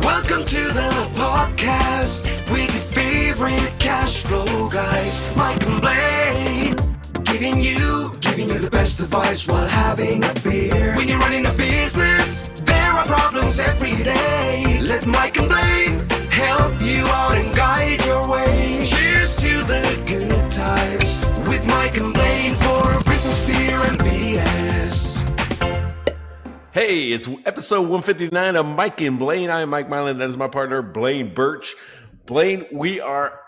Welcome to the podcast with your favorite cash flow guys, Mike and Blaine. Giving you the best advice while having a beer. When you're running a business, there are problems every day. Let Mike and Blaine help you out and guide your way. Cheers to the good times with Mike and Blaine for business, beer, and BS. Hey, it's episode 159 of Mike and Blaine. I am Mike Blaine. That is my partner, Blaine Birch. Blaine, we are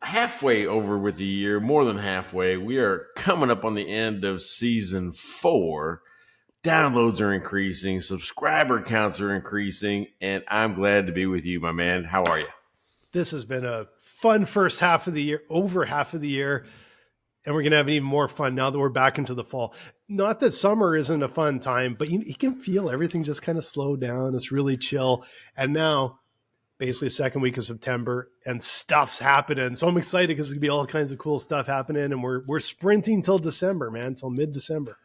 halfway over with the year, more than halfway. We are coming up on the end of season 4. Downloads are increasing, subscriber counts are increasing, and I'm glad to be with you, my man. How are you? This has been a fun first half of the year, over half of the year, and we're going to have even more fun now that we're back into the fall. Not that summer isn't a fun time, but you can feel everything just kind of slow down. It's really chill. And now, basically second week of September, and stuff's happening. So I'm excited because there's going to be all kinds of cool stuff happening, and we're sprinting till December, man, till mid-December.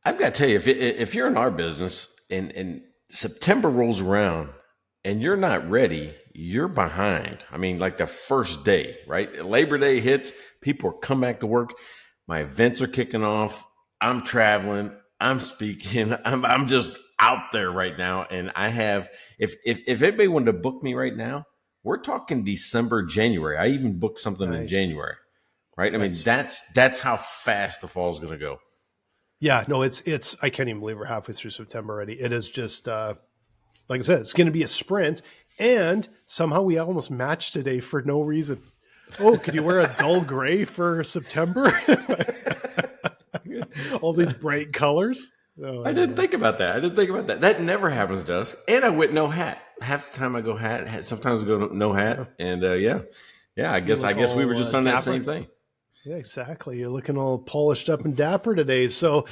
I've got to tell you, if you're in our business and September rolls around and you're not ready, you're behind. I mean, like the first day, right? Labor Day hits, people are coming back to work. My events are kicking off. I'm traveling. I'm speaking. I'm just out there right now. And I have, if anybody wanted to book me right now, we're talking December, January. I even booked something in January, right? I mean, that's how fast the fall is going to go. Yeah, no, it's, I can't even believe we're halfway through September already. It is just, like I said, it's going to be a sprint. And somehow we almost matched today for no reason. Oh, could you wear a dull gray for September? All these bright colors. Oh, I didn't think about that. That never happens to us. And I went no hat. Half the time I go hat. Sometimes I go no hat. And yeah. I guess we were just on that same thing. Yeah, exactly. You're looking all polished up and dapper today. So,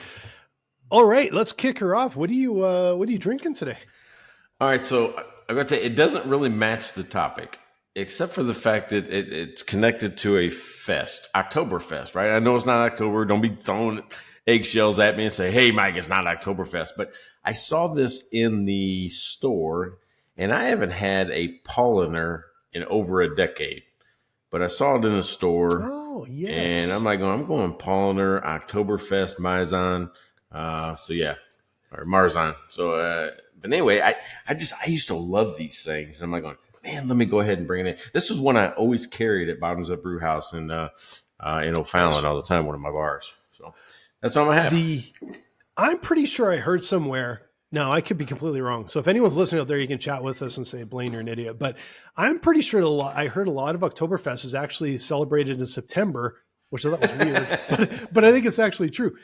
all right, let's kick her off. What are you drinking today? All right, so I got to tell you, it doesn't really match the topic, except for the fact that it's connected to a fest, Oktoberfest, right? I know it's not October. Don't be throwing eggshells at me and say, hey, Mike, it's not Oktoberfest. But I saw this in the store, and I haven't had a Paulaner in over a decade. But I saw it in the store. Oh, yes. And I'm like, I'm going Paulaner, Oktoberfest, Marzen. So, yeah, or Marzen. So, but anyway, I used to love these things. And I'm like, man, let me go ahead and bring it in. This was one I always carried at Bottoms Up Brew House in O'Fallon all the time, one of my bars. So that's all I have. I'm pretty sure I heard somewhere. Now, I could be completely wrong. So if anyone's listening out there, you can chat with us and say, Blaine, you're an idiot. But I'm pretty sure I heard a lot of Oktoberfest is actually celebrated in September, which I thought was weird. but I think it's actually true.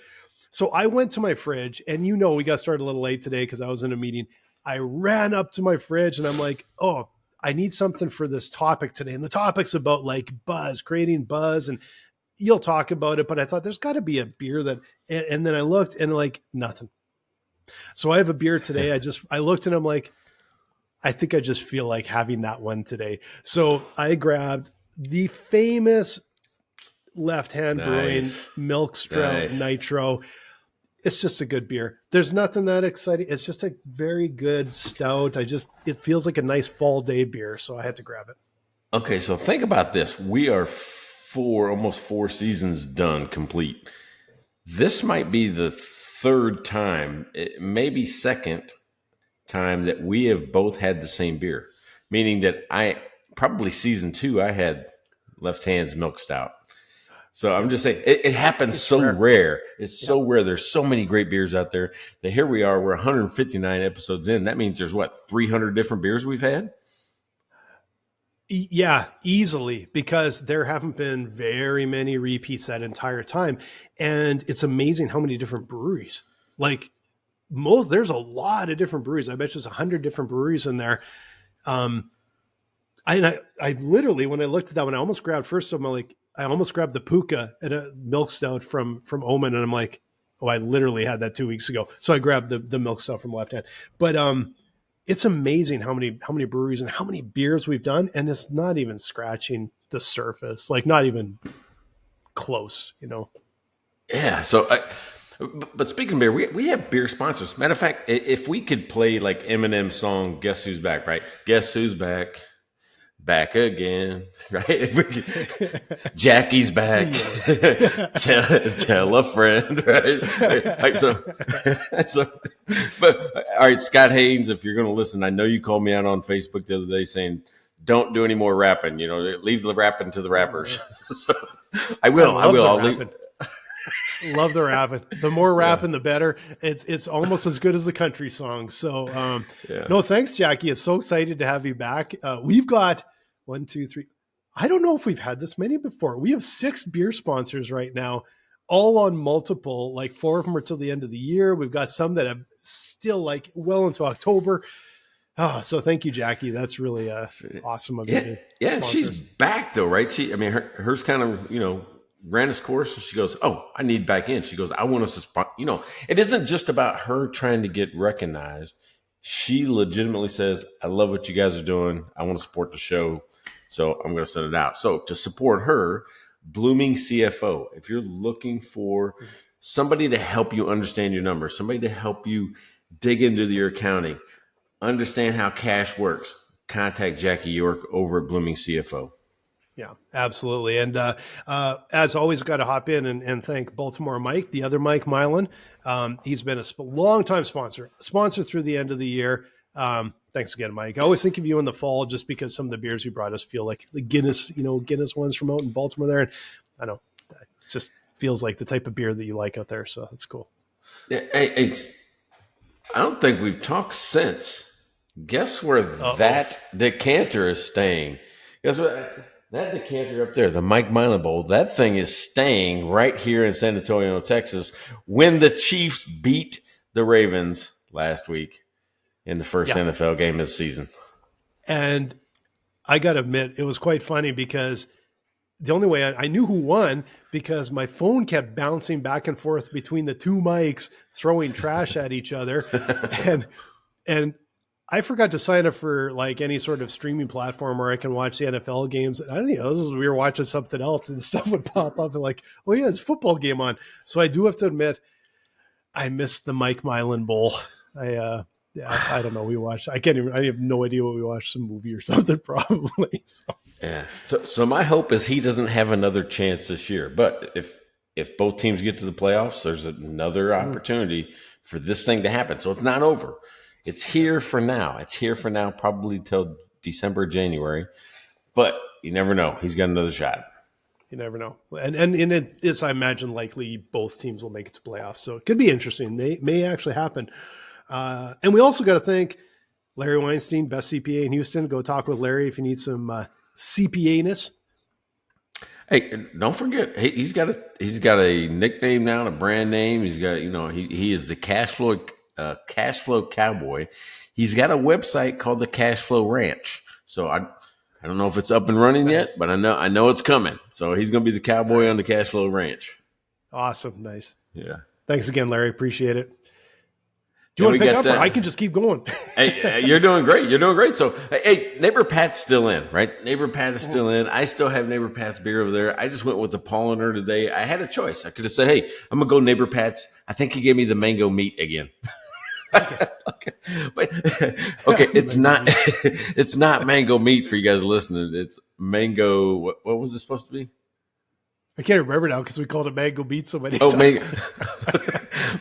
So I went to my fridge, and we got started a little late today because I was in a meeting. I ran up to my fridge, and I'm like, oh, I need something for this topic today. And the topic's about like buzz, creating buzz, and you'll talk about it. But I thought there's got to be a beer that, and then I looked and like nothing. So I have a beer today. I looked and I'm like, I think I just feel like having that one today. So I grabbed the famous Left Hand Brewing Milk Stout Nitro. It's just a good beer. There's nothing that exciting. It's just a very good stout. It feels like a nice fall day beer. So I had to grab it. Okay. So think about this. We are almost 4 seasons done, complete. This might be the third time, maybe second time that we have both had the same beer, meaning that probably season 2, I had Left Hand's Milk Stout. So I'm just saying it happens so rare. It's so rare. There's so many great beers out there that here we are. We're 159 episodes in. That means there's 300 different beers we've had? Yeah, easily, because there haven't been very many repeats that entire time. And it's amazing how many different breweries, there's a lot of different breweries. I bet there's 100 different breweries in there. I literally, when I looked at that one, I almost grabbed I almost grabbed the Puka at a milk stout from Omen. And I'm like, oh, I literally had that 2 weeks ago. So I grabbed the milk stout from Left Hand. But it's amazing how many breweries and how many beers we've done. And it's not even scratching the surface, not even close, Yeah. So But speaking of beer, we have beer sponsors. Matter of fact, if we could play like Eminem's song "Guess Who's Back," right? Guess who's back? Back again, right? If we could, Jackie's back. tell a friend, right? Like, but all right, Scott Haynes, if you're going to listen, I know you called me out on Facebook the other day saying, "Don't do any more rapping. You know, leave the rapping to the rappers." So I will. I'll leave. Love the rapping. The more rapping, the better. It's almost as good as the country song. So, no, thanks, Jackie. It's so excited to have you back. We've got 1, 2, 3. I don't know if we've had this many before. We have 6 beer sponsors right now, all on multiple. Like 4 of them are till the end of the year. We've got some that have still like well into October. Oh, so thank you, Jackie. That's really awesome of you. Yeah, she's back though, right? Hers kind of, ran its course, and she goes, "Oh, I need back in." She goes, "I want us to, it isn't just about her trying to get recognized. She legitimately says, I love what you guys are doing. I want to support the show. So I'm going to send it out." So to support her, Blooming CFO, if you're looking for somebody to help you understand your numbers, somebody to help you dig into your accounting, understand how cash works, contact Jackie York over at Blooming CFO. Yeah, absolutely. And as always, got to hop in and thank Baltimore Mike, the other Mike Milan. He's been a long-time sponsor through the end of the year. Thanks again, Mike. I always think of you in the fall just because some of the beers you brought us feel like the Guinness, Guinness ones from out in Baltimore there. And I know it just feels like the type of beer that you like out there. So that's cool. I don't think we've talked since. Guess where that decanter is staying? Guess what? That decanter up there, the Mike Milan Bowl, that thing is staying right here in San Antonio, Texas, when the Chiefs beat the Ravens last week in the first NFL game of the season. And I got to admit, it was quite funny because the only way I knew who won because my phone kept bouncing back and forth between the two mics, throwing trash at each other. And I forgot to sign up for like any sort of streaming platform where I can watch the NFL games. I don't know. We were watching something else and stuff would pop up and like, oh yeah, it's a football game on. So I do have to admit, I missed the Mike Milan Bowl. I don't know. I have no idea what we watched, some movie or something probably. So. Yeah. So my hope is he doesn't have another chance this year, but if both teams get to the playoffs, there's another opportunity for this thing to happen. So it's not over. It's here for now. Probably till December, January, but you never know. He's got another shot. You never know. And it is, I imagine, likely both teams will make it to playoffs. So it could be interesting. May actually happen. And we also got to thank Larry Weinstein, best CPA in Houston. Go talk with Larry if you need some CPA-ness. Hey, don't forget, he's got a nickname now, a brand name. He's got, he is the cash flow cowboy. He's got a website called the Cash Flow Ranch. So I don't know if it's up and running yet, but I know it's coming. So he's going to be the cowboy on the Cash Flow Ranch. Awesome. Nice. Yeah. Thanks again, Larry. Appreciate it. Do you want to pick up or I can just keep going? Hey, you're doing great. So, hey, Neighbor Pat's still in, right? Neighbor Pat is still in. I still have Neighbor Pat's beer over there. I just went with the Paulaner today. I had a choice. I could have said, hey, I'm going to go Neighbor Pat's. I think he gave me the mango meat again. Okay. But it's not mango meat for you guys listening. It's mango. What was it supposed to be? I can't remember now because we called it mango meat so many times.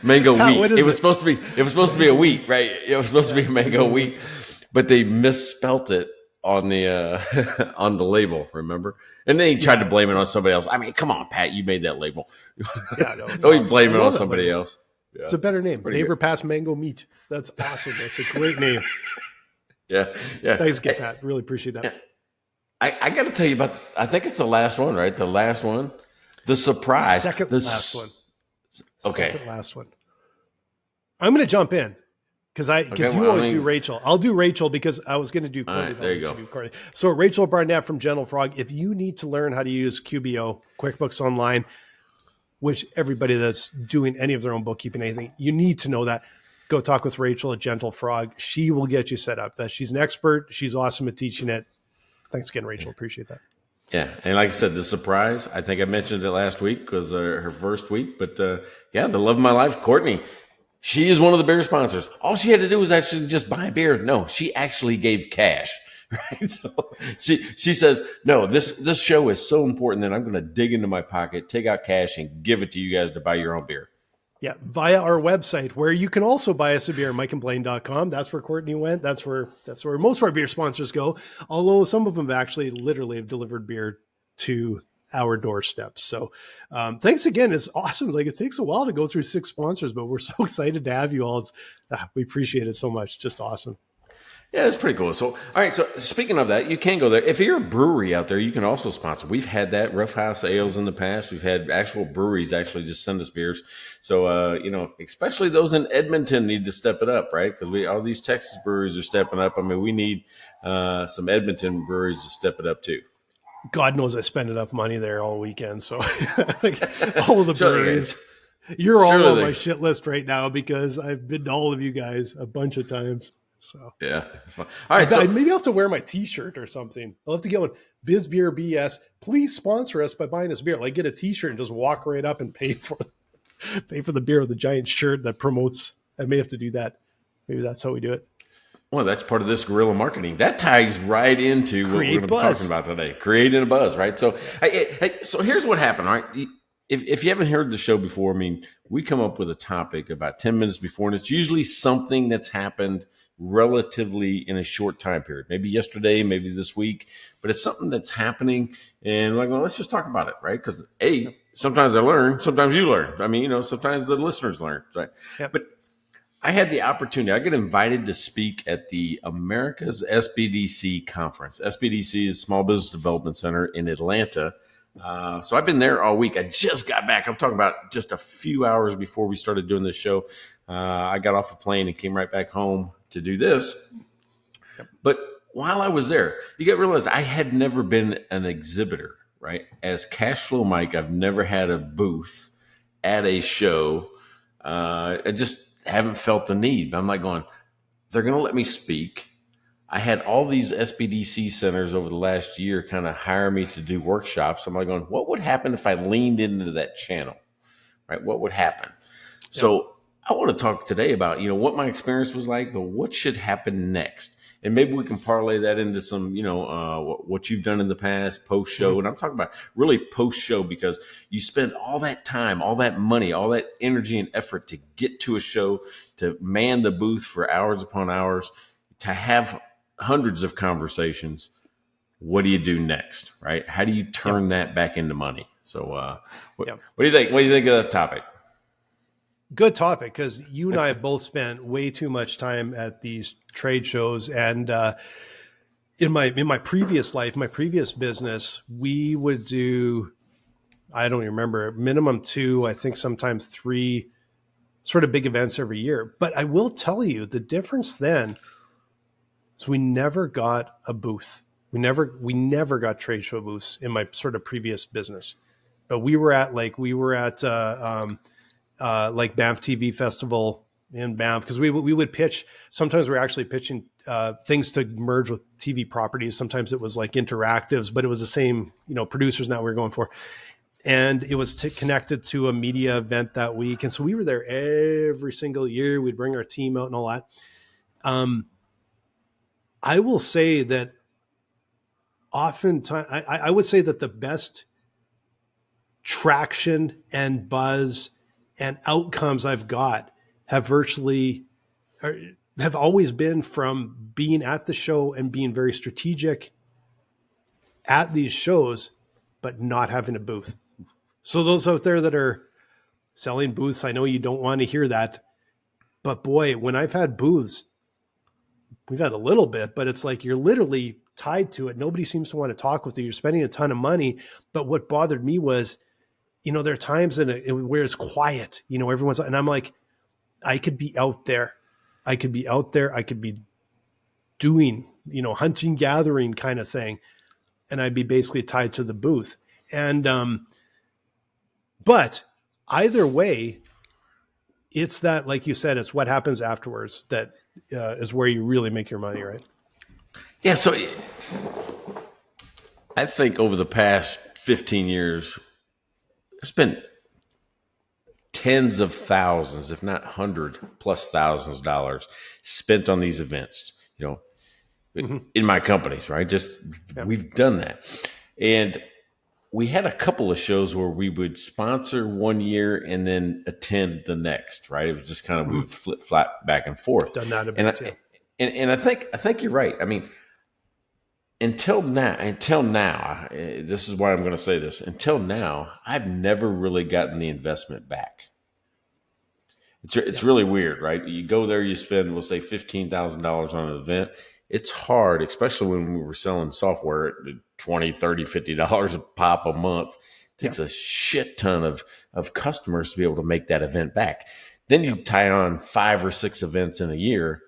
Mango wheat. It was supposed to be a wheat, right? It was supposed to be mango wheat, but they misspelt it on the on the label. Remember? And then he tried to blame it on somebody else. I mean, come on, Pat, you made that label. Yeah, no, don't blame it on somebody else. Yeah, it's a better name. Neighbor Pat's Mango Meat. That's awesome. That's a great name. Yeah. Thanks again, Pat. Really appreciate that. I got to tell you about. I think it's the last one, right? The last one. The surprise. Last one. Okay. Second last one. I'm going to jump in because you always do Rachel. I'll do Rachel because I was going to do Corey. All right, there you go. So Rachel Barnett from Gentle Frog. If you need to learn how to use QBO, QuickBooks Online, which everybody that's doing any of their own bookkeeping, anything, you need to know that. Go talk with Rachel at Gentle Frog. She will get you set up. She's an expert. She's awesome at teaching it. Thanks again, Rachel. Appreciate that. Yeah, and like I said, the surprise, I think I mentioned it last week because her first week, but yeah, the love of my life, Courtney, she is one of the beer sponsors. All she had to do was actually just buy a beer. No, she actually gave cash. Right? So she says, no, this show is so important that I'm going to dig into my pocket, take out cash, and give it to you guys to buy your own beer. Yeah, via our website, where you can also buy us a beer, mikeandblaine.com. That's where Courtney went. That's where most of our beer sponsors go. Although some of them actually literally have delivered beer to our doorsteps. So thanks again. It's awesome. Like, it takes a while to go through 6 sponsors, but we're so excited to have you all. We appreciate it so much. Just awesome. Yeah, it's pretty cool. So, all right. So, speaking of that, you can go there. If you're a brewery out there, you can also sponsor. We've had that Rough House Ales in the past. We've had actual breweries actually just send us beers. So, especially those in Edmonton need to step it up, right? Because all these Texas breweries are stepping up. I mean, we need some Edmonton breweries to step it up too. God knows I spend enough money there all weekend. So, all of the breweries. You're all on my shit list right now because I've been to all of you guys a bunch of times. So yeah, it's fun. All right. So maybe I'll have to wear my T-shirt or something. I'll have to get one. Biz Beer BS. Please sponsor us by buying us beer. Like, get a T-shirt and just walk right up and pay for the beer with a giant shirt that promotes. I may have to do that. Maybe that's how we do it. Well, that's part of this guerrilla marketing. That ties right into what we're going to be talking about today. Creating a buzz, right? So, so here's what happened. All right. If you haven't heard the show before, I mean, we come up with a topic about 10 minutes before, and it's usually something that's happened relatively in a short time period. Maybe yesterday, maybe this week, but it's something that's happening. And we're like, well, let's just talk about it, right? Because, sometimes I learn, sometimes you learn. I mean, sometimes the listeners learn, right? Yep. But I had the opportunity. I got invited to speak at the America's SBDC conference. SBDC is Small Business Development Center in Atlanta. So I've been there all week. I just got back. I'm talking about just a few hours before we started doing this show. I got off a plane and came right back home to do this. Yep. But while I was there, you got to realize I had never been an exhibitor, right? As Cashflow Mike, I've never had a booth at a show. I just haven't felt the need. I'm like going, they're going to let me speak. I had all these SBDC centers over the last year kind of hire me to do workshops. I'm like going, what would happen if I leaned into that channel, right? What would happen? Yep. So I want to talk today about, what my experience was like, but what should happen next? And maybe we can parlay that into some, what you've done in the past, post-show. Mm-hmm. And I'm talking about really post-show because you spend all that time, all that money, all that energy and effort to get to a show, to man the booth for hours upon hours, to have hundreds of conversations. What do you do next, right? How do you turn that back into money? So what do you think? What do you think of that topic? Good topic, because you and I have both spent way too much time at these trade shows. And in my previous life, my previous business, we would do, I don't even remember, minimum 2, I think sometimes 3 sort of big events every year. But I will tell you the difference then is we never got a booth. We never got trade show booths in my sort of previous business. But we were at like Banff TV Festival in Banff, because we would pitch. Sometimes we're actually pitching things to merge with TV properties. Sometimes it was like interactives, but it was the same, producers now we were going for. And it was connected to a media event that week. And so we were there every single year. We'd bring our team out and all that. I will say that oftentimes, I would say that the best traction and buzz and outcomes I've got have always been from being at the show and being very strategic at these shows, but not having a booth. So those out there that are selling booths, I know you don't want to hear that, but boy, when I've had booths, we've had a little bit, but it's like you're literally tied to it. Nobody seems to want to talk with you. You're spending a ton of money. But what bothered me was, there are times where it's quiet, everyone's, and I'm like, I could be out there. I could be doing, hunting, gathering kind of thing. And I'd be basically tied to the booth. And, but either way, it's that, like you said, it's what happens afterwards that is where you really make your money, right? Yeah. So I think over the past 15 years, there's been tens of thousands, if not 100+ thousands of dollars spent on these events, in my companies, right? We've done that. And we had a couple of shows where we would sponsor one year and then attend the next, right? It was just kind of, we would flip flop back and forth. Done that a And bit, and I think you're right. I mean, until now, this is why I'm going to say this. Until now, I've never really gotten the investment back. It's really weird, right? You go there, you spend, we'll say $15,000 on an event. It's hard, especially when we were selling software at $20, $30, $50 a pop a month. It takes a shit ton of customers to be able to make that event back. Then you tie on 5 or 6 events in a year,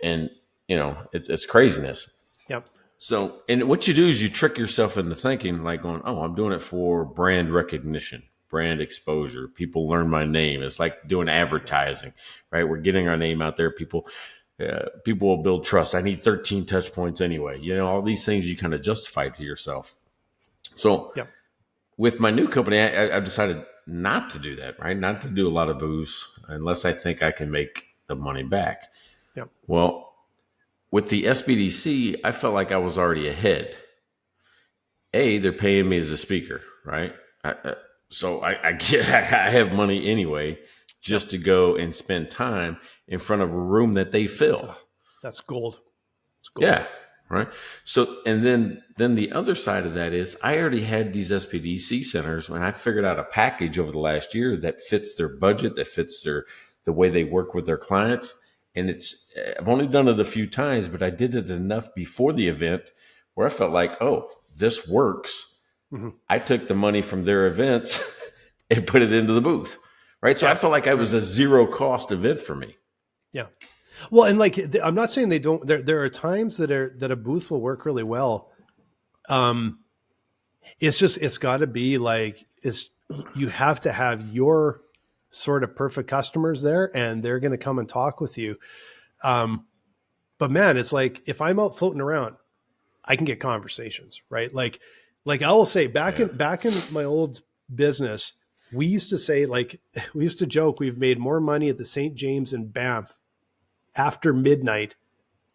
and it's craziness. Yep. So, and what you do is you trick yourself into thinking like going, oh, I'm doing it for brand recognition, brand exposure. People learn my name. It's like doing advertising, right? We're getting our name out there. People will build trust. I need 13 touch points anyway. All these things you kind of justify to yourself. So with my new company, I've decided not to do that, right? Not to do a lot of booze unless I think I can make the money back. Yep. Well, with the SBDC, I felt like I was already ahead. They're paying me as a speaker, right? So I have money anyway just to go and spend time in front of a room that they fill. That's gold. It's gold. Yeah, right. So, and then the other side of that is I already had these SBDC centers when I figured out a package over the last year that fits their budget, that fits the way they work with their clients. And I've only done it a few times, but I did it enough before the event where I felt like, oh, this works. Mm-hmm. I took the money from their events and put it into the booth, right? So I felt like it was a zero cost event for me. Yeah. Well, and like, I'm not saying they don't, there are times that a booth will work really well. It's gotta be like, you have to have your sort of perfect customers there, and they're going to come and talk with you. But man, it's like, if I'm out floating around, I can get conversations, right? Like I will say back in my old business, we used to say, like, we used to joke, we've made more money at the St. James in Banff after midnight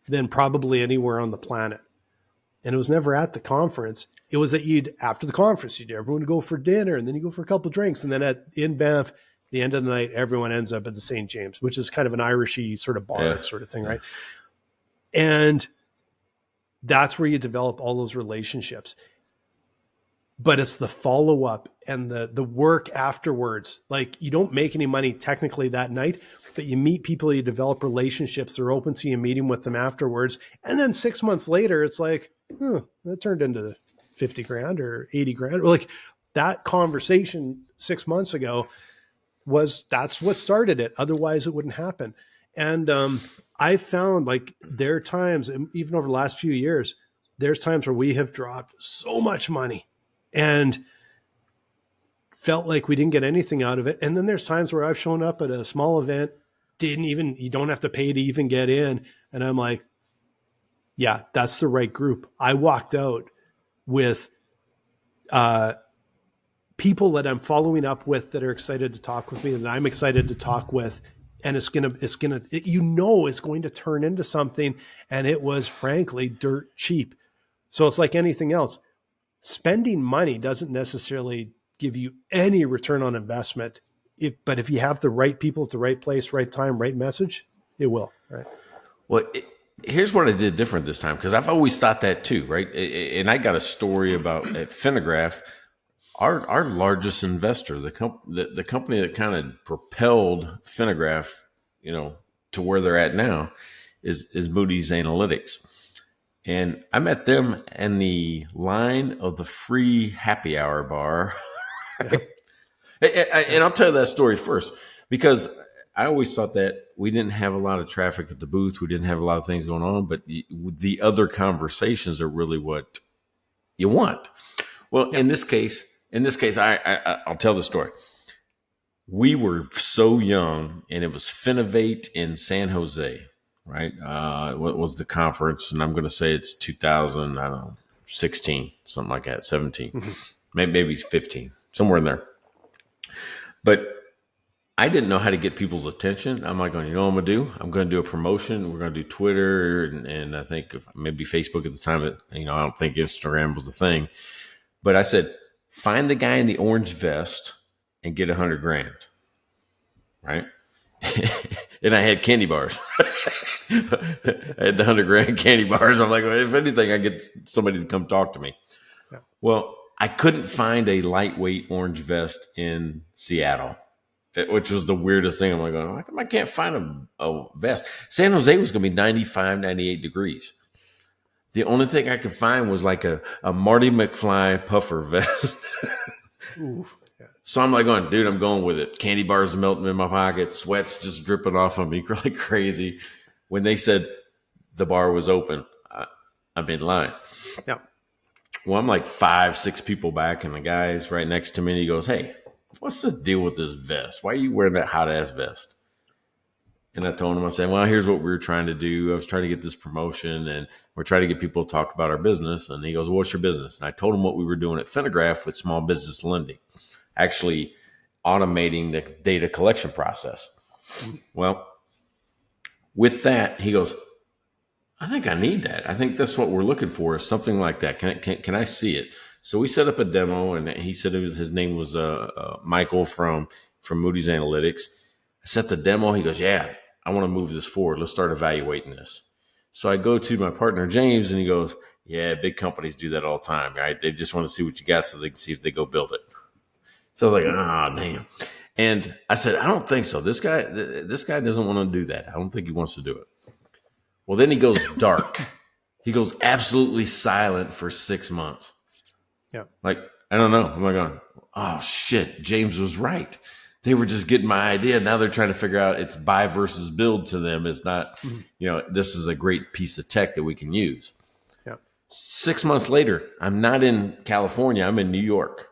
than probably anywhere on the planet. And it was never at the conference. It was that after the conference, everyone would go for dinner, and then you go for a couple of drinks. And then in Banff, the end of the night, everyone ends up at the St. James, which is kind of an Irishy sort of bar sort of thing, right? And that's where you develop all those relationships. But it's the follow-up and the work afterwards. Like, you don't make any money technically that night, but you meet people, you develop relationships, they're open to you meeting with them afterwards. And then 6 months later, it's like, that turned into 50 grand or 80 grand. Or like that conversation 6 months ago that's what started it. Otherwise it wouldn't happen. And I found, like, there are times, even over the last few years, there's times where we have dropped so much money and felt like we didn't get anything out of it. And then there's times where I've shown up at a small event, you don't have to pay to even get in. And I'm like, yeah, that's the right group. I walked out with people that I'm following up with that are excited to talk with me, that I'm excited to talk with. And it's going to turn into something. And it was frankly dirt cheap. So it's like anything else. Spending money doesn't necessarily give you any return on investment. But if you have the right people at the right place, right time, right message, it will, right? Well, here's what I did different this time, because I've always thought that too, right? And I got a story about at Finnegraph. Our largest investor, the company that kind of propelled Finnegraph, to where they're at now, is Moody's Analytics. And I met them in the line of the free happy hour bar. And I'll tell you that story first, because I always thought that we didn't have a lot of traffic at the booth. We didn't have a lot of things going on, but the other conversations are really what you want. Well, in this case, I'll tell the story. We were so young, and it was Finovate in San Jose, right? What was the conference? And I'm going to say it's 2000, I don't know, 16, something like that, 17, maybe 15, somewhere in there. But I didn't know how to get people's attention. I'm like, going, you know what I'm going to do? I'm going to do a promotion. We're going to do Twitter and I think maybe Facebook at the time. I don't think Instagram was a thing. But I said, find the guy in the orange vest and get $100,000, right? And I had candy bars. I had the $100,000 candy bars. I'm like, well, if anything, I get somebody to come talk to me. Yeah. Well, I couldn't find a lightweight orange vest in Seattle, which was the weirdest thing. I'm like, how come I can't find a vest? San Jose was going to be 95, 98 degrees. The only thing I could find was like a Marty McFly puffer vest. Ooh, yeah. So I'm like, dude, I'm going with it. Candy bars melting in my pocket, sweat's just dripping off of me like crazy. When they said the bar was open, I'm in line. Yeah. Well, I'm like 5, 6 people back, and the guy's right next to me, and he goes, hey, what's the deal with this vest? Why are you wearing that hot-ass vest? And I told him, I said, well, here's what we were trying to do. I was trying to get this promotion, and we're trying to get people to talk about our business. And he goes, well, what's your business? And I told him what we were doing at Finnegraph with small business lending, actually automating the data collection process. Well, with that, he goes, I think I need that. I think that's what we're looking for, is something like that. Can I see it? So we set up a demo, and he said his name was Michael from Moody's Analytics. I set the demo. He goes, yeah, I want to move this forward. Let's start evaluating this. So I go to my partner, James, and he goes, yeah, big companies do that all the time, right? They just want to see what you got so they can see if they go build it. So I was like, damn. And I said, I don't think so. This guy doesn't want to do that. I don't think he wants to do it. Well, then he goes dark. He goes absolutely silent for 6 months. Yeah. Like, I don't know. I'm like, oh, shit, James was right. They were just getting my idea. Now they're trying to figure out it's buy versus build to them. It's not, this is a great piece of tech that we can use. Yeah. 6 months later, I'm not in California. I'm in New York.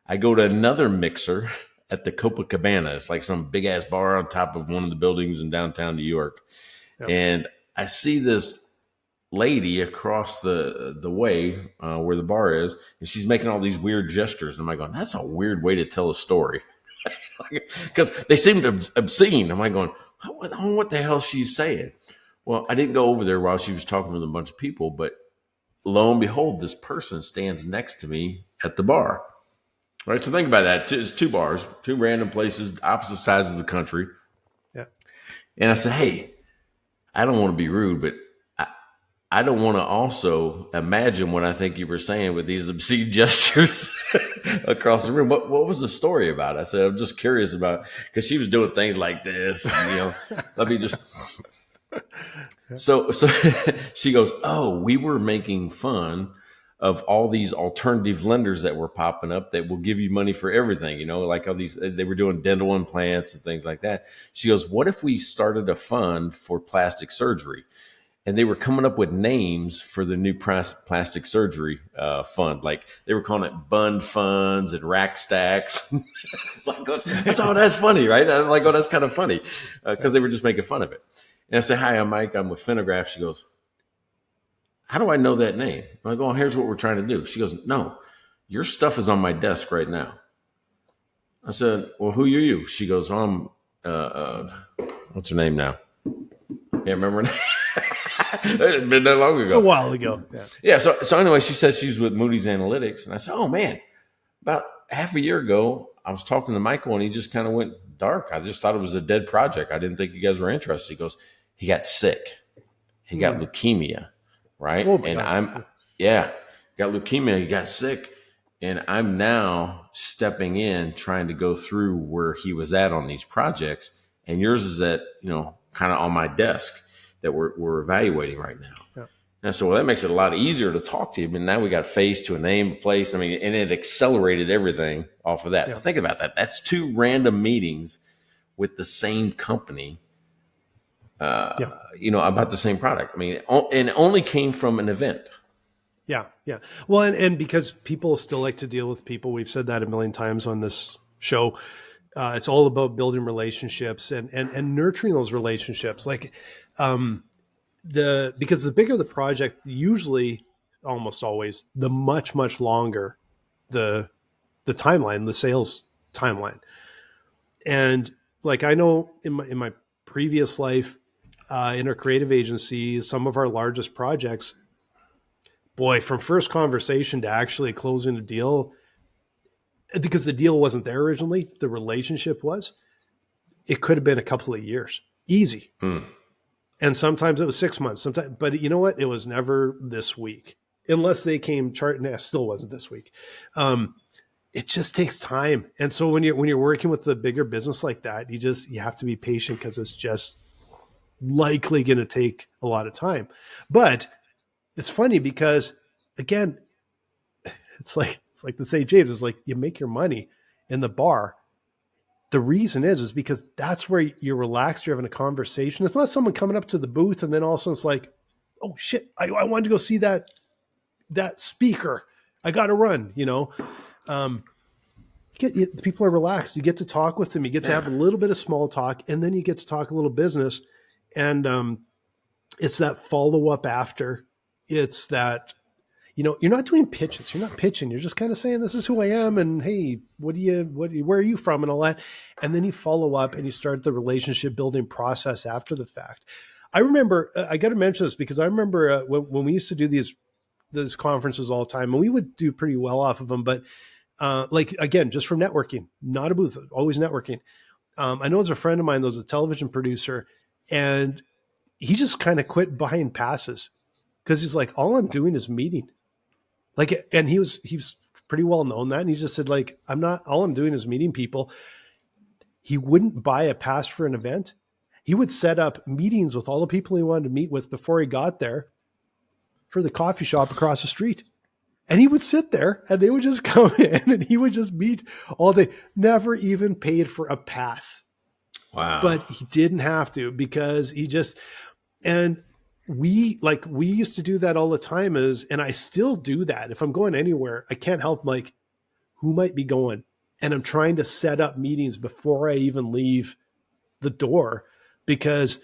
I go to another mixer at the Copacabana. It's like some big ass bar on top of one of the buildings in downtown New York. Yep. And I see this lady across the way where the bar is, and she's making all these weird gestures. And I'm like, going, that's a weird way to tell a story. Because they seemed obscene. I'm like going, what the hell is she saying? Well, I didn't go over there while she was talking with a bunch of people, but lo and behold, this person stands next to me at the bar. Right, so think about that. It's 2 bars, 2 random places, opposite sides of the country. Yeah. And I said, hey, I don't want to be rude, but I don't want to also imagine what I think you were saying with these obscene gestures across the room. What was the story about? I said, I'm just curious about, because she was doing things like this. And, let me just. So she goes, oh, we were making fun of all these alternative lenders that were popping up that will give you money for everything, like all these, they were doing dental implants and things like that. She goes, what if we started a fund for plastic surgery? And they were coming up with names for the new plastic surgery fund. Like they were calling it bun funds and rack stacks. It's like, that's funny, right? I'm like, that's kind of funny because they were just making fun of it. And I said, hi, I'm Mike. I'm with Finnegraph. She goes, how do I know that name? I'm like, here's what we're trying to do. She goes, no, your stuff is on my desk right now. I said, well, who are you? She goes, I'm, what's her name now? Can't remember her name. It's been that long ago. It's a while ago. Yeah. So anyway, she says she's with Moody's Analytics. And I said, oh, man, about half a year ago, I was talking to Michael and he just kind of went dark. I just thought it was a dead project. I didn't think you guys were interested. He goes, he got sick. He got leukemia. Right. Oh and God. Got leukemia. He got sick. And I'm now stepping in, trying to go through where he was at on these projects. And yours is at, kind of on my desk that we're evaluating right now. Yeah. And so, that makes it a lot easier to talk to you. But now we got a face to a name, a place. I mean, and it accelerated everything off of that. Yeah. Think about that. That's 2 random meetings with the same company. About the same product. I mean, and it only came from an event. Yeah. Yeah. Well, and because people still like to deal with people, we've said that a million times on this show. It's all about building relationships and nurturing those relationships. Like, because the bigger the project, usually almost always, the much, much longer the timeline, the sales timeline. And like, I know in my previous life, in our creative agency, some of our largest projects, boy, from first conversation to actually closing a deal, because the deal wasn't there originally, the relationship was, it could have been a couple of years, easy. And sometimes it was 6 months, sometimes, but you know what? It was never this week, unless they came charting. It still wasn't this week. It just takes time. And so when you're working with a bigger business like that, you have to be patient, because it's just likely going to take a lot of time. But it's funny because, again, it's like the St. James. It's like you make your money in the bar. The reason is because that's where you're relaxed. You're having a conversation. It's not someone coming up to the booth and then all of a sudden it's like, oh shit, I wanted to go see that speaker. I got to run, people are relaxed. You get to talk with them. You get to have a little bit of small talk, and then you get to talk a little business. And it's that follow-up after. It's that, you're not doing pitches. You're not pitching. You're just kind of saying, this is who I am. And hey, where are you from? And all that. And then you follow up and you start the relationship building process after the fact. I remember, I got to mention this because I remember when we used to do these conferences all the time, and we would do pretty well off of them. But like, again, just from networking, not a booth, always networking. I know there's a friend of mine that was a television producer, and he just kind of quit buying passes because he's like, all I'm doing is meeting. Like, and he was pretty well known that. And he just said, like, all I'm doing is meeting people. He wouldn't buy a pass for an event. He would set up meetings with all the people he wanted to meet with before he got there for the coffee shop across the street. And he would sit there and they would just come in and he would just meet all day, never even paid for a pass. Wow. But he didn't have to, because and we used to do that all the time, and I still do that. If I'm going anywhere, I can't help, like, who might be going, and I'm trying to set up meetings before I even leave the door, because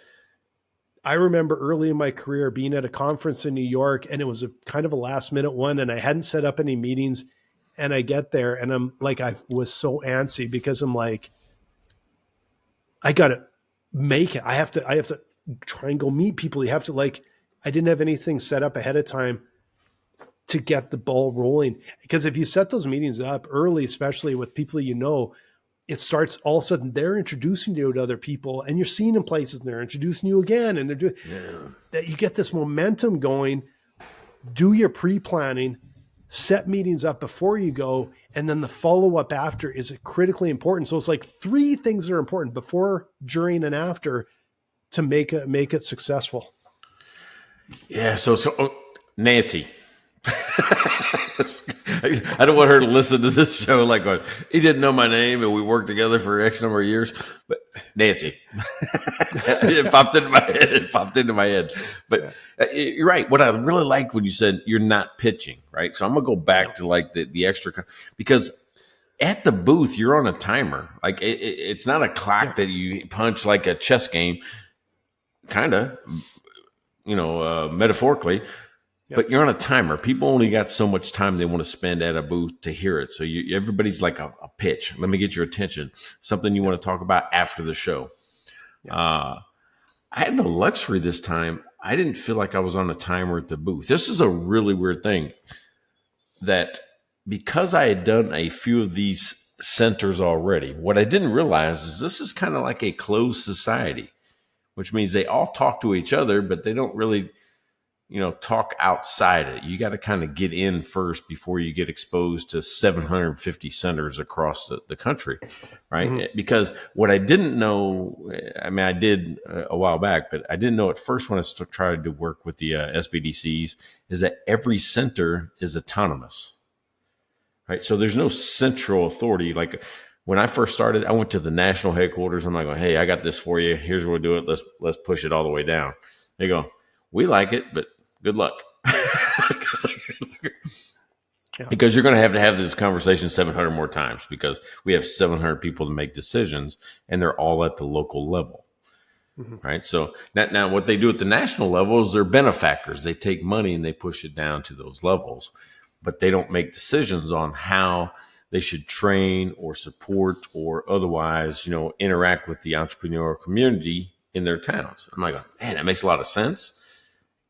I remember early in my career being at a conference in New York, and it was a kind of a last minute one, and I hadn't set up any meetings, and I get there and I'm like, I was so antsy because I'm like, I got to make it. I have to try and go meet people. You have to, like, I didn't have anything set up ahead of time to get the ball rolling. Because if you set those meetings up early, especially with people it starts, all of a sudden they're introducing you to other people, and you're seeing them places and they're introducing you again. And they're doing that. You get this momentum going. Do your pre-planning, set meetings up before you go. And then the follow-up after is critically important. So it's like 3 things that are important: before, during, and after, to make it successful. Yeah. So Nancy, I don't want her to listen to this show like, he didn't know my name and we worked together for X number of years. But Nancy, it popped into my head. But you're right. What I really liked when you said you're not pitching, right? So I'm gonna go back to like the extra, because at the booth you're on a timer. Like it's not a clock that you punch like a chess game, kind of, metaphorically. But you're on a timer. People only got so much time they want to spend at a booth to hear it. So everybody's like a pitch. Let me get your attention. Something you want to talk about after the show. I had the luxury this time. I didn't feel like I was on a timer at the booth. This is a really weird thing, that because I had done a few of these centers already, what I didn't realize is this is kind of like a closed society, which means they all talk to each other, but they don't really talk outside it. You got to kind of get in first before you get exposed to 750 centers across the country, right? Mm-hmm. Because what I didn't know, I mean, I did a while back, but I didn't know at first when I tried to work with the SBDCs, is that every center is autonomous, right? So there's no central authority. Like when I first started, I went to the national headquarters. I'm like, hey, I got this for you. Here's where we'll do it. Let's push it all the way down. They go, we like it, but good luck. Because you're going to have this conversation 700 more times, because we have 700 people to make decisions, and they're all at the local level. right? So now what they do at the national level is they're benefactors. They take money and they push it down to those levels, but they don't make decisions on how they should train or support or otherwise, interact with the entrepreneurial community in their towns. I'm like, man, that makes a lot of sense.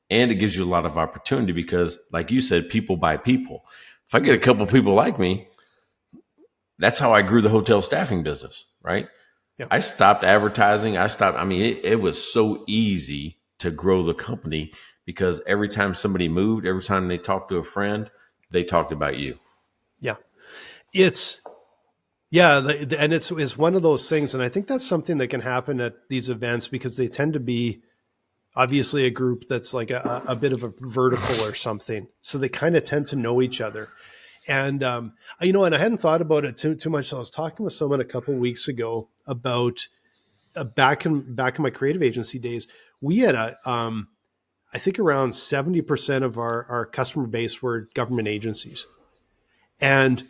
And it gives you a lot of opportunity because, like you said, people buy people. If I get a couple of people like me, that's how I grew the hotel staffing business, right? Yeah. I stopped advertising. It was so easy to grow the company because every time somebody moved, every time they talked to a friend, they talked about you. Yeah. It's one of those things. And I think that's something that can happen at these events because they tend to be obviously a group that's like a bit of a vertical or something. So they kind of tend to know each other. And, and I hadn't thought about it too much. So I was talking with someone a couple of weeks ago about back in my creative agency days, we had I think around 70% of our customer base were government agencies. And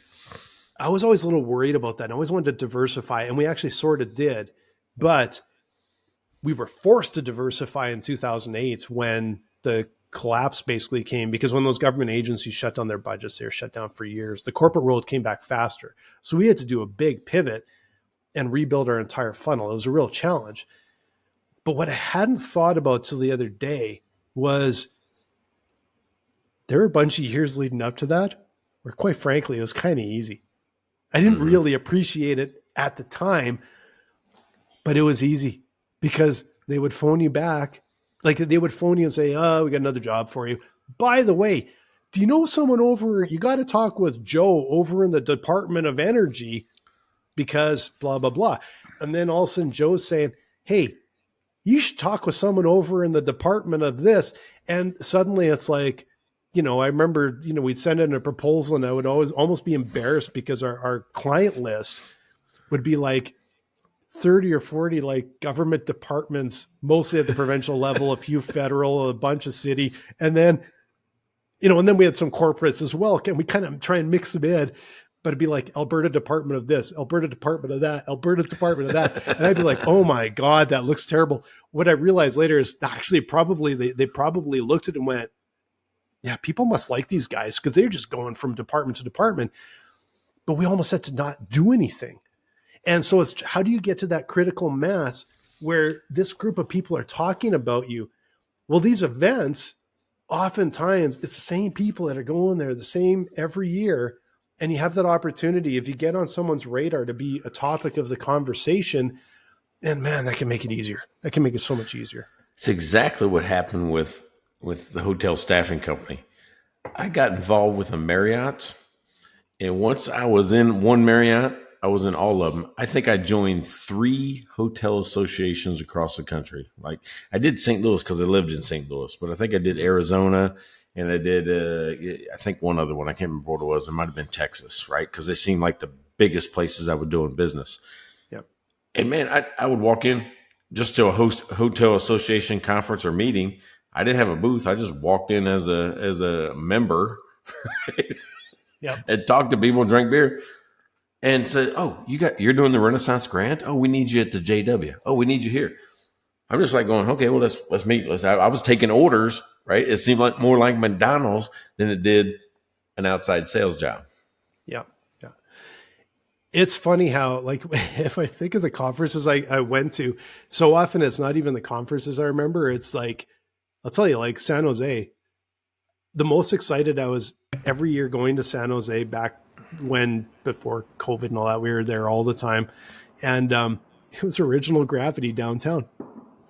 I was always a little worried about that. I always wanted to diversify, and we actually sort of did, but we were forced to diversify in 2008 when the collapse basically came, because when those government agencies shut down their budgets, they were shut down for years. The corporate world came back faster. So we had to do a big pivot and rebuild our entire funnel. It was a real challenge. But what I hadn't thought about till the other day was there were a bunch of years leading up to that where, quite frankly, it was kind of easy. I didn't really appreciate it at the time, but it was easy because they would phone you back. Like they would phone you and say, oh, we got another job for you. By the way, do you know someone you got to talk with Joe over in the Department of Energy because blah, blah, blah. And then all of a sudden Joe's saying, hey, you should talk with someone over in the department of this. And suddenly it's like, I remember, we'd send in a proposal and I would always almost be embarrassed because our client list would be like 30 or 40 like government departments, mostly at the provincial level, a few federal, a bunch of city. And then, and then we had some corporates as well. And we kind of try and mix them in, but it'd be like Alberta Department of this, Alberta Department of that, Alberta Department of that. And I'd be like, oh my God, that looks terrible. What I realized later is actually they probably looked at it and went, yeah, people must like these guys because they're just going from department to department. But we almost had to not do anything. And so it's how do you get to that critical mass where this group of people are talking about you? Well, these events, oftentimes it's the same people that are going there, the same every year. And you have that opportunity, if you get on someone's radar, to be a topic of the conversation. And man, that can make it easier. That can make it so much easier. It's exactly what happened with the hotel staffing company. I got involved with a Marriott. And once I was in one Marriott, I was in all of them. I think I joined 3 hotel associations across the country. Like I did St. Louis because I lived in St. Louis, but I think I did Arizona and I did, I think one other one. I can't remember what it was. It might've been Texas, right? Because they seemed like the biggest places I would do in business. Yep. And man, I would walk in just to a hotel association conference or meeting. I didn't have a booth. I just walked in as a member Yep. and talked to people, drank beer. And said, oh, you're doing the Renaissance Grant? Oh, we need you at the JW. Oh, we need you here. I'm just like going, okay, well, let's meet. I was taking orders, right? It seemed like more like McDonald's than it did an outside sales job. Yeah. Yeah. It's funny how, like, if I think of the conferences I went to, so often it's not even the conferences I remember. It's like, I'll tell you, like San Jose, the most excited I was every year going to San Jose back before COVID and all that, we were there all the time. And it was Original Gravity downtown,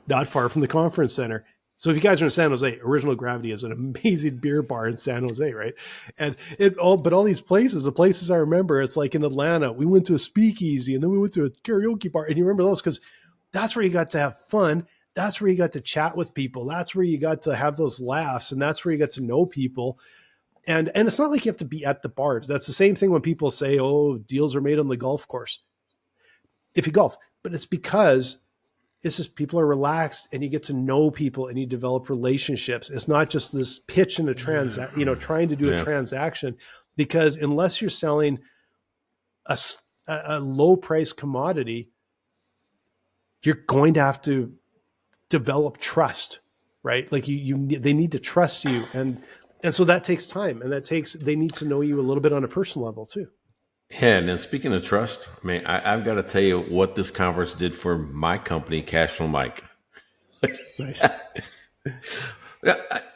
not far from the conference center. So if you guys are in San Jose, Original Gravity is an amazing beer bar in San Jose, right? And all these places, the places I remember, it's like in Atlanta, we went to a speakeasy and then we went to a karaoke bar. And you remember those because that's where you got to have fun. That's where you got to chat with people. That's where you got to have those laughs. And that's where you got to know people. And it's not like you have to be at the bars. That's the same thing when people say, oh, deals are made on the golf course. If you golf, but it's because it's just people are relaxed and you get to know people and you develop relationships. It's not just this pitch in a trying to do a transaction, because unless you're selling a low price commodity, you're going to have to develop trust, right? Like they need to trust you. And so that takes time, and they need to know you a little bit on a personal level too. Yeah, and then speaking of trust, I mean, I've got to tell you what this conference did for my company, Cashflow Mike. Nice.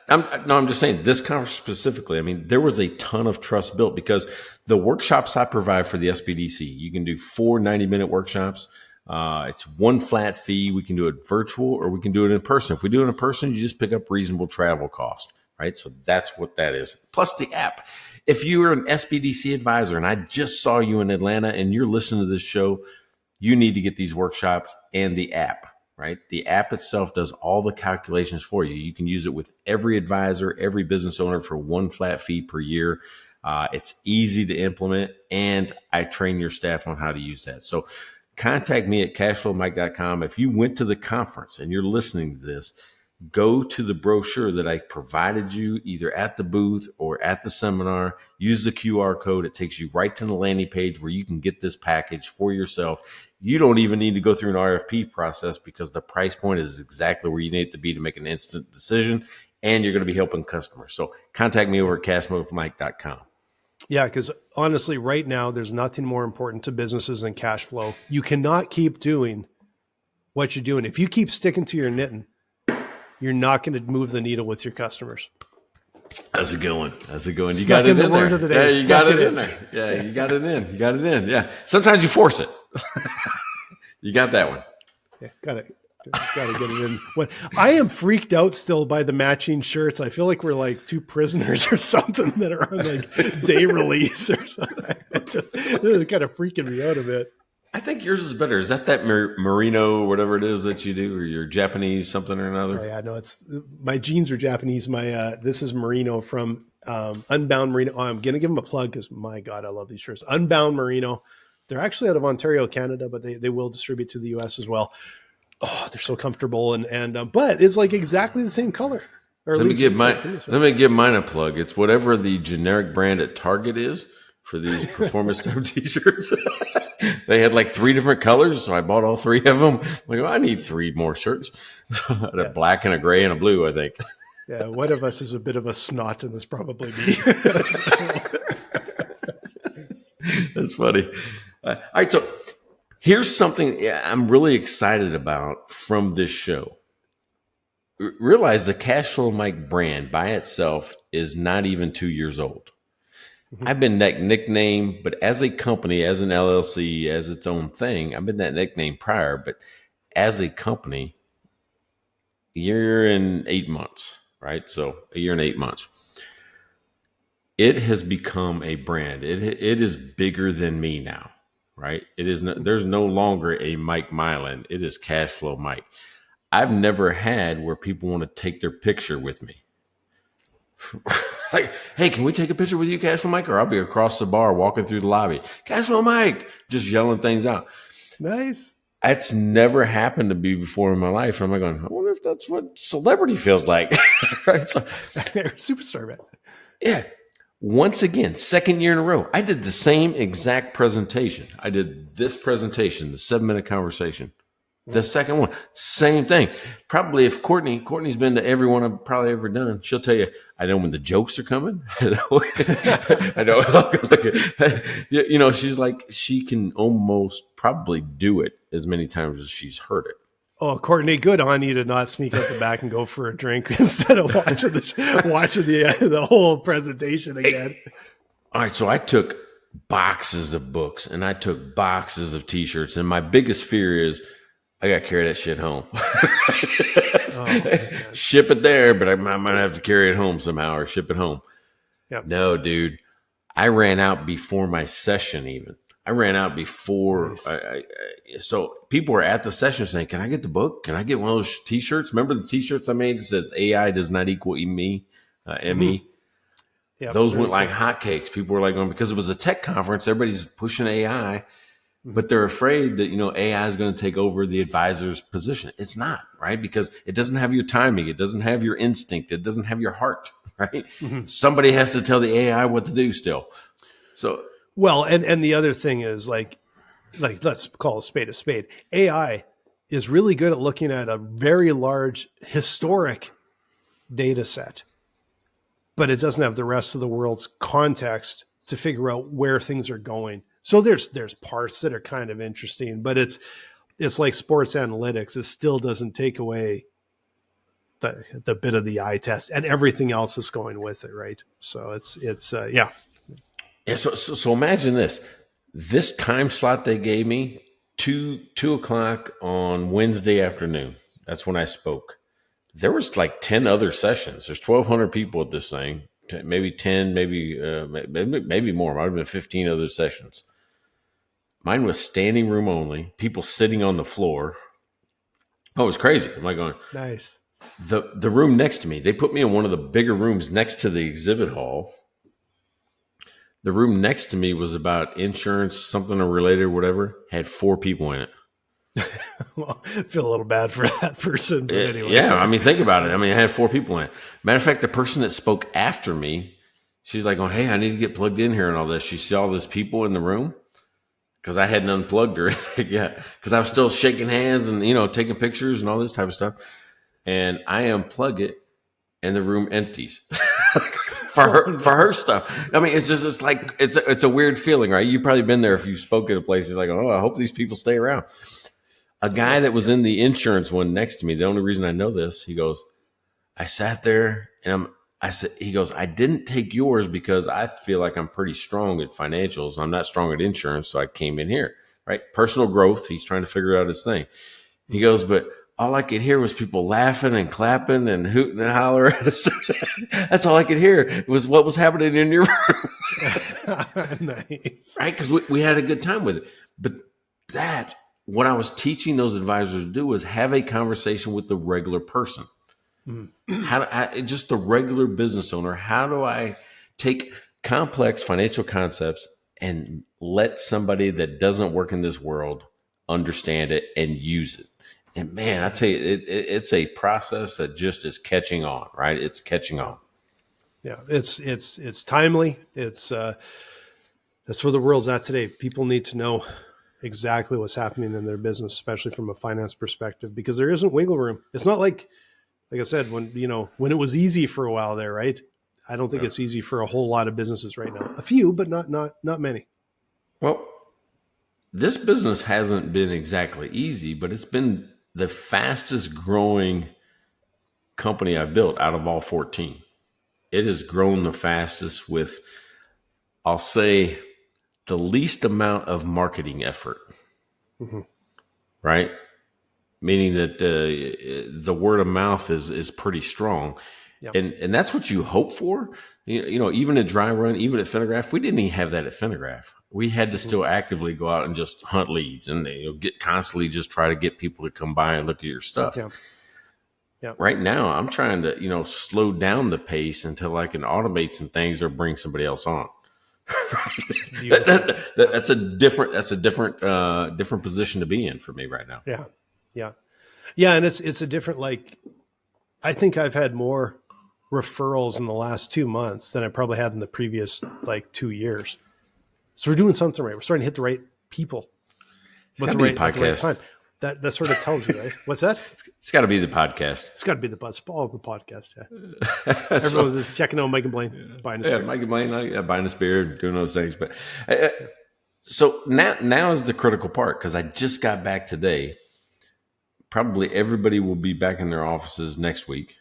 I'm just saying this conference specifically. I mean, there was a ton of trust built because the workshops I provide for the SBDC, you can do 4 90-minute workshops. It's one flat fee. We can do it virtual or we can do it in person. If we do it in person, you just pick up reasonable travel cost, right? So that's what that is. Plus the app. If you're an SBDC advisor and I just saw you in Atlanta and you're listening to this show, you need to get these workshops and the app, right? The app itself does all the calculations for you. You can use it with every advisor, every business owner for one flat fee per year. It's easy to implement, and I train your staff on how to use that. So contact me at cashflowmike.com. If you went to the conference and you're listening to this, go to the brochure that I provided you either at the booth or at the seminar. Use the QR code. It takes you right to the landing page where you can get this package for yourself. You don't even need to go through an RFP process because the price point is exactly where you need it to be to make an instant decision, and you're going to be helping customers. So contact me over at cashflowmike.com. Yeah, because honestly, right now, there's nothing more important to businesses than cash flow. You cannot keep doing what you're doing. If you keep sticking to your knitting, you're not going to move the needle with your customers. How's it going? You Snuck got it in the in word there. of the day. Yeah, you got it in there. Yeah, you got it in. You got it in. Yeah. Sometimes you force it. You got that one. Yeah, got to get it in. I am freaked out still by the matching shirts. I feel like we're like 2 prisoners or something that are on like day release or something. This is kind of freaking me out a bit. I think yours is better. Is that merino, whatever it is that you do, or your Japanese something or another? Oh yeah, no, it's my jeans are Japanese. My this is merino from Unbound Merino. Oh, I'm gonna give them a plug because my God, I love these shirts. Unbound Merino. They're actually out of Ontario, Canada, but they will distribute to the US as well. Oh, they're so comfortable and but it's like exactly the same color. Or Let me give mine a plug. It's whatever the generic brand at Target is for these performance type t-shirts. They had like 3 different colors, so I bought all 3 of them. I'm like, I need 3 more shirts. A black and a gray and a blue, I think. Yeah, one of us is a bit of a snot, and this probably me. That's funny. All right, so here's something I'm really excited about from this show. Realize the Cashflow Mike brand by itself is not even 2 years old. Mm-hmm. I've been that nickname, but as a company, as an LLC, as its own thing, I've been that nickname prior, but as a company, a year and 8 months, right? So a year and 8 months. It has become a brand. It is bigger than me now, right? There's no longer a Mike Mylan. It is Cashflow Mike. I've never had where people want to take their picture with me. Like, hey, can we take a picture with you, Cashflow Mike? Or I'll be across the bar walking through the lobby. Cashflow Mike, just yelling things out. Nice. That's never happened to me before in my life. I'm like going, I wonder if that's what celebrity feels like. Right? So, superstar, man. Yeah. Once again, 2nd year in a row, I did the same exact presentation. I did this presentation, the 7-minute conversation. The second one, same thing. Probably if Courtney's been to every one I've probably ever done, she'll tell you, I know when the jokes are coming. I know. You know, she's like, she can almost probably do it as many times as she's heard it. Oh, Courtney, good on you to not sneak out the back and go for a drink instead of watching the whole presentation again. All right, so I took boxes of books and I took boxes of T-shirts, and my biggest fear is I got to carry that shit home. Ship it there, but I might have to carry it home somehow or ship it home. Yep. No, dude. I ran out before my session even. I ran out before. Nice. So people were at the session saying, can I get the book? Can I get one of those T-shirts? Remember the T-shirts I made that says AI does not equal me, ME? Yep, those went like hotcakes. People were like, because it was a tech conference, everybody's pushing AI. But they're afraid that, AI is going to take over the advisor's position. It's not, right? Because it doesn't have your timing. It doesn't have your instinct. It doesn't have your heart, right? Mm-hmm. Somebody has to tell the AI what to do still. So, well, and the other thing is like let's call a spade a spade. AI is really good at looking at a very large historic data set, but it doesn't have the rest of the world's context to figure out where things are going. So there's parts that are kind of interesting, but it's like sports analytics. It still doesn't take away the bit of the eye test and everything else is going with it, right? So it's yeah. So imagine this time slot they gave me, 2:00 on Wednesday afternoon. That's when I spoke. There was like 10 other sessions. There's 1,200 people at this thing, maybe 10, maybe more. Might have been 15 other sessions. Mine was standing room only, people sitting on the floor. Oh, it was crazy. Am I going? Nice. The room next to me, they put me in one of the bigger rooms next to the exhibit hall. The room next to me was about insurance, something related or whatever, had 4 people in it. Well, I feel a little bad for that person. But anyway. Yeah, I mean, think about it. I mean, I had 4 people in it. Matter of fact, the person that spoke after me, she's like, hey, I need to get plugged in here and all this. She saw all those people in the room because I hadn't unplugged her yet because I was still shaking hands and, taking pictures and all this type of stuff. And I unplug it and the room empties. For her stuff. I mean, it's like it's a weird feeling, right? You've probably been there if you've spoken at a place. It's like, oh, I hope these people stay around. A guy that was in the insurance one next to me, the only reason I know this, he goes, I sat there and he goes, I didn't take yours because I feel like I'm pretty strong at financials. I'm not strong at insurance, so I came in here, right? Personal growth. He's trying to figure out his thing. He goes, but all I could hear was people laughing and clapping and hooting and hollering. That's all I could hear. It was what was happening in your room. Nice. Right? Because we had a good time with it. But what I was teaching those advisors to do was have a conversation with the regular person. Just the regular business owner. How do I take complex financial concepts and let somebody that doesn't work in this world understand it and use it? And man, I tell you, it's a process that just is catching on, right? It's catching on. Yeah, it's timely. That's where the world's at today. People need to know exactly what's happening in their business, especially from a finance perspective, because there isn't wiggle room. It's not like I said, when it was easy for a while there, right? I don't think it's easy for a whole lot of businesses right now. A few, but not many. Well, this business hasn't been exactly easy, but it's been the fastest growing company I've built out of all 14. It has grown the fastest with, I'll say, the least amount of marketing effort, right? Meaning that the word of mouth is pretty strong. Yep. And that's what you hope for. Even at Dry Run, even at Finnegraph, we didn't even have that at Finnegraph. We had to still actively go out and just hunt leads and constantly just try to get people to come by and look at your stuff. Yeah. Yeah. Right now, I'm trying to, slow down the pace until I can automate some things or bring somebody else on. That's a different position to be in for me right now. Yeah. Yeah. Yeah. And it's a different, I think I've had more referrals in the last 2 months than I probably had in the previous 2 years. So we're doing something right. We're starting to hit the right people with the right time. That sort of tells you, right? What's that? It's got to be the podcast. It's got to be all of the podcast. Yeah. Everyone's just checking out Mike and Blaine buying a spear. Yeah, Mike and Blaine buying a spear, doing those things. But so now is the critical part, because I just got back today. Probably everybody will be back in their offices next week.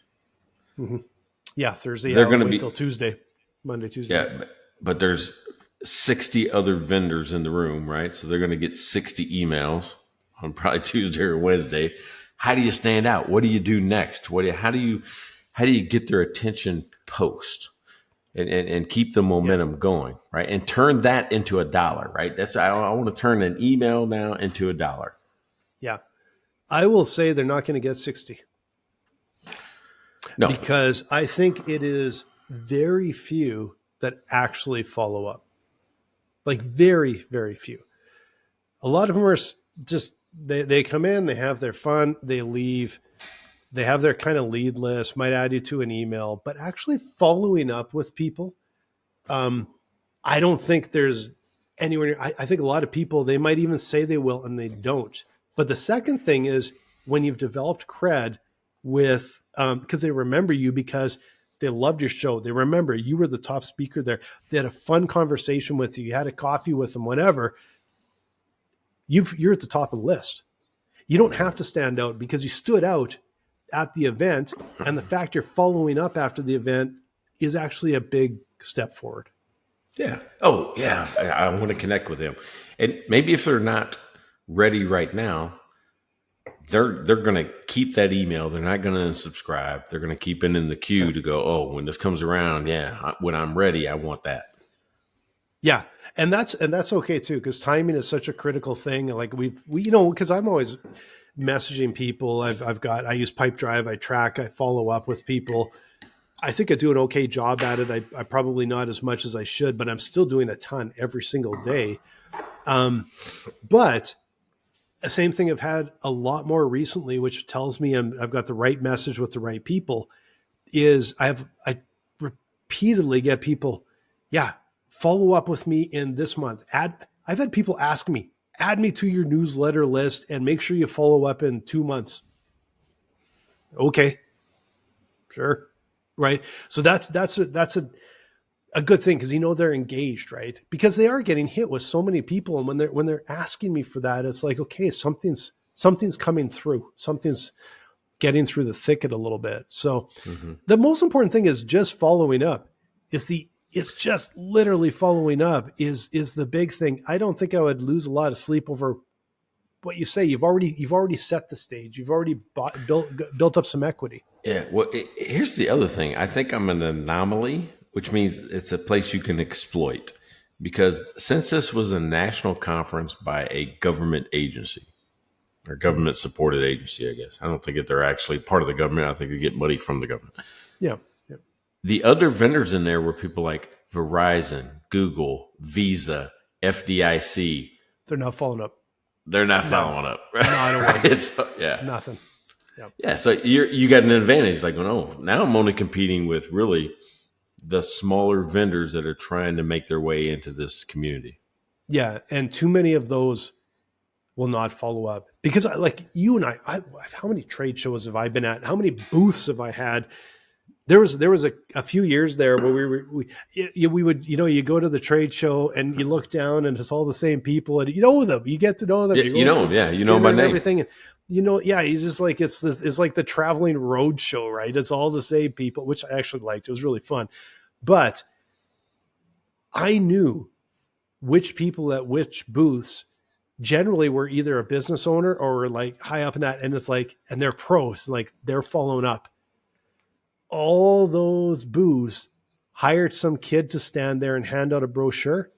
Mm-hmm. Yeah, Thursday. They're going to be until Tuesday, Monday, Tuesday. Yeah, but there's 60 other vendors in the room, right? So they're going to get 60 emails on probably Tuesday or Wednesday. How do you stand out? What do you do next? How do you get their attention post and keep the momentum going, right? And turn that into $1, right? I want to turn an email now into $1. Yeah. I will say they're not going to get 60. No. Because I think it is very few that actually follow up. Very, very few. A lot of them are just, they come in, they have their fun, they leave, they have their kind of lead list, might add you to an email, but actually following up with people, I don't think there's anywhere near, I think a lot of people, they might even say they will and they don't. But the second thing is when you've developed cred with, because they remember you because they loved your show. They remember you were the top speaker there. They had a fun conversation with you. You had a coffee with them, whatever. You're at the top of the list. You don't have to stand out because you stood out at the event. And the fact you're following up after the event is actually a big step forward. Yeah. Oh, yeah. I want to connect with them. And maybe if they're not ready right now, they're going to keep that email. They're not going to unsubscribe. They're going to keep it in the queue to go, oh, when this comes around, when I'm ready, I want that. Yeah. And that's okay too, because timing is such a critical thing. Like we because I'm always messaging people. I use Pipedrive, I track, I follow up with people. I think I do an okay job at it. I probably not as much as I should, but I'm still doing a ton every single day. But the same thing I've had a lot more recently, which tells me I've got the right message with the right people, is I repeatedly get people, follow up with me in this month. I've had people ask me, add me to your newsletter list and make sure you follow up in 2 months. Okay. Sure. Right. So that's a good thing because they're engaged, right? Because they are getting hit with so many people, and when they're asking me for that, it's like, okay, something's coming through, something's getting through the thicket a little bit. So the most important thing is just following up. It's just literally following up is the big thing. I don't think I would lose a lot of sleep over what you say. You've already set the stage. You've already built up some equity. Yeah. Well, here's the other thing. I think I'm an anomaly, which means it's a place you can exploit, because since this was a national conference by a government agency or government supported agency, I guess, I don't think that they're actually part of the government. I think they get money from the government. Yeah. The other vendors in there were people like Verizon, Google, Visa, FDIC. They're not following up. They're not following up. Right? No, I don't want Nothing. Yep. Yeah. So you got an advantage. Like, oh, now I'm only competing with really the smaller vendors that are trying to make their way into this community. Yeah. And too many of those will not follow up because like you and I how many trade shows have I been at? How many booths have I had? There was a few years there where we would, you go to the trade show and you look down and it's all the same people and you know them, you get to know them. Yeah, you know my name. Everything. And, you just like, it's like the traveling road show, right? It's all the same people, which I actually liked. It was really fun. But I knew which people at which booths generally were either a business owner or like high up in that. And it's like, and they're pros, like they're following up. All those booths hired some kid to stand there and hand out a brochure.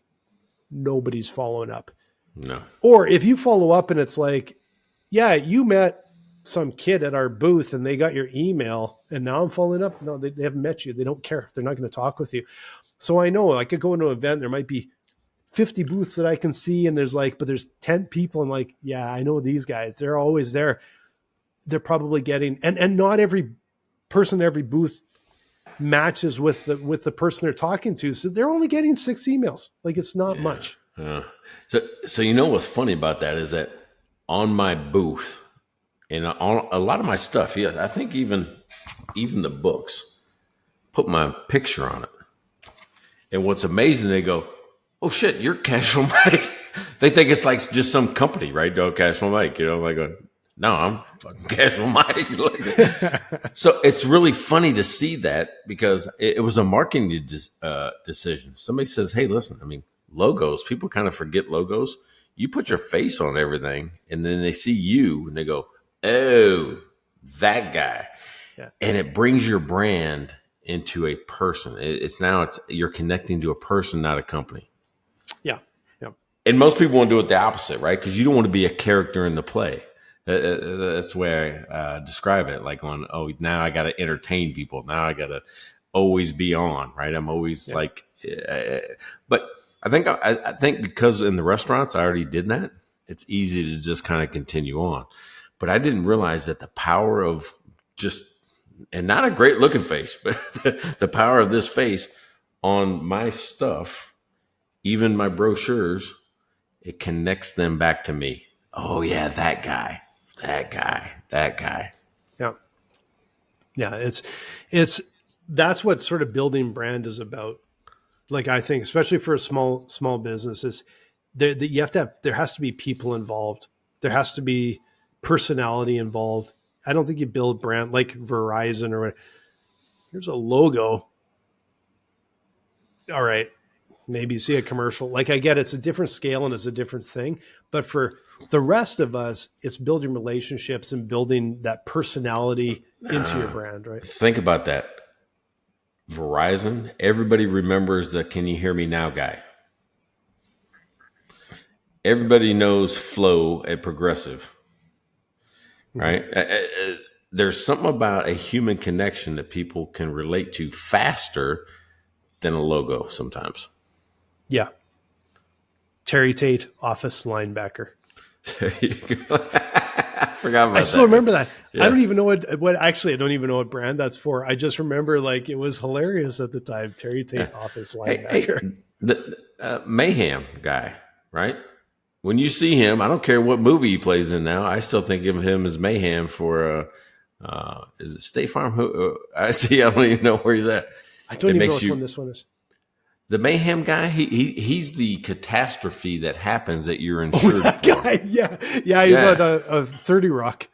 Nobody's following up. No. Or if you follow up and it's like, yeah, you met some kid at our booth and they got your email and now I'm following up. No, they haven't met you. They don't care. They're not going to talk with you. So I know I could go into an event. There might be 50 booths that I can see. And there's 10 people. I'm like, yeah, I know these guys. They're always there. They're probably getting, and not every person, every booth matches with the person they're talking to. So they're only getting 6 emails. Like it's not much. So what's funny about that is that on my booth and on a lot of my stuff, I think even the books put my picture on it. And what's amazing, they go, oh shit, you're Casual Mike. They think it's like just some company, right? Oh, Casual Mike, like no, I'm fucking Casual Mike. So it's really funny to see that because it was a marketing decision. Somebody says, hey, listen, logos, people kind of forget logos. You put your face on everything and then they see you and they go, oh, that guy. Yeah. And it brings your brand into a person. You're connecting to a person, not a company. Yeah. And most people want to do it the opposite, right? Because you don't want to be a character in the play. That's the way I describe it. Like now I got to entertain people. Now I got to always be on, right? I'm always but I think because in the restaurants, I already did that. It's easy to just kind of continue on, but I didn't realize that the power of and not a great looking face, but the power of this face on my stuff, even my brochures, it connects them back to me. Oh yeah, that guy. Yeah. Yeah. That's what sort of building brand is about. Like, I think, especially for a small business, is there has to be people involved. There has to be personality involved. I don't think you build brand like Verizon or here's a logo. All right. Maybe see a commercial. Like, I get it's a different scale and it's a different thing. But for the rest of us, it's building relationships and building that personality into your brand, right? Think about that. Verizon, everybody remembers the "Can you hear me now" guy. Everybody knows Flo at Progressive, right? There's something about a human connection that people can relate to faster than a logo sometimes. Yeah. Terry Tate, office linebacker. There you go. I forgot about that. I still remember that. Yeah. I don't even know what actually, I don't even know what brand that's for. I just remember like it was hilarious at the time. Terry Tate, office linebacker. The Mayhem guy, right? When you see him, I don't care what movie he plays in now. I still think of him as Mayhem for, is it State Farm? I see. I don't even know where he's at. I don't even know which one this one is. The Mayhem guy, he's the catastrophe that happens that you're insured for. Guy, yeah. He's on a 30 Rock.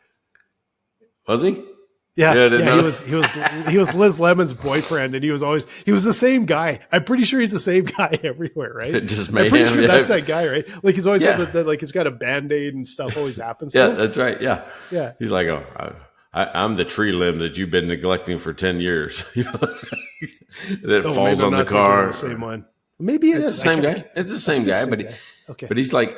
Was he? Yeah. He was Liz Lemon's boyfriend, and he was the same guy. I'm pretty sure he's the same guy everywhere, right? Just Mayhem. I'm pretty sure that's that guy, right? Like he's always got like he's got a Band-Aid and stuff always happens. Yeah, that's right. Yeah. Yeah. He's like, oh, I'm the tree limb that you've been neglecting for 10 years. That falls on the car. The same one. Maybe it's the same guy. It's the same guy, but he's like,